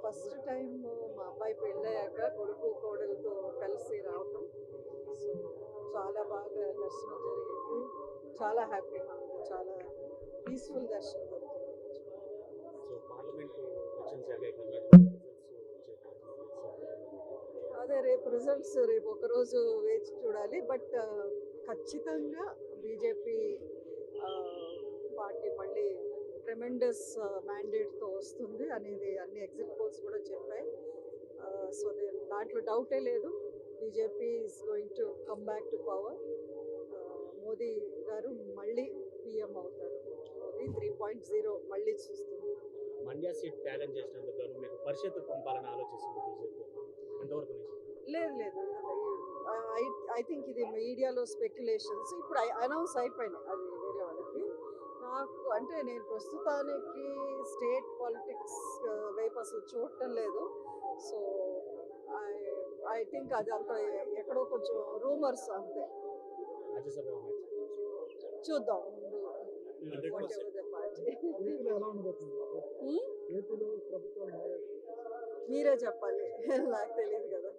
First time మా అబ్బాయి పెళ్ళయ్యాక కొడుకు కోడలతో కలిసి రావటం, సో చాలా బాగా దర్శనం జరిగింది. చాలా హ్యాపీగా ఉంది, చాలా పీస్ఫుల్ దర్శనం అదే రేపు రిజల్ట్స్ రేపు ఒకరోజు వేచి చూడాలి. బట్ ఖచ్చితంగా బీజేపీ పార్టీ మళ్ళీ ట్రెమెండస్ మ్యాండేట్తో వస్తుంది అనేది అన్ని ఎగ్జిట్ పోల్స్ కూడా చెప్పాయి. సో దాంట్లో డౌటే లేదు, BJP is going to come back to power. Modi గారు మళ్ళీ పిఎం అవుతారు. మోదీ 3.0 మళ్ళీ చూస్తుంది. మండ్య సీట్ త్యాగం చేసినందుకు మీకు పరిషత్ పంపాలని ఆలోచిస్తుంది బీజేపీ ఎంతవరకు? లేదు, ఐ థింక్ ఇది మీడియాలో స్పెక్యులేషన్స్. ఇప్పుడు అనౌన్స్ అయిపోయినాయి అది వేరే వాళ్ళకి. నాకు అంటే నేను ప్రస్తుతానికి స్టేట్ పాలిటిక్స్ వైపు అసలు చూడటం లేదు. సో ఐ థింక్ అది అంత ఎక్కడో కొంచెం రూమర్స్ అంతే. చూద్దాం మీరే చెప్పాలి, నాకు తెలియదు కదా.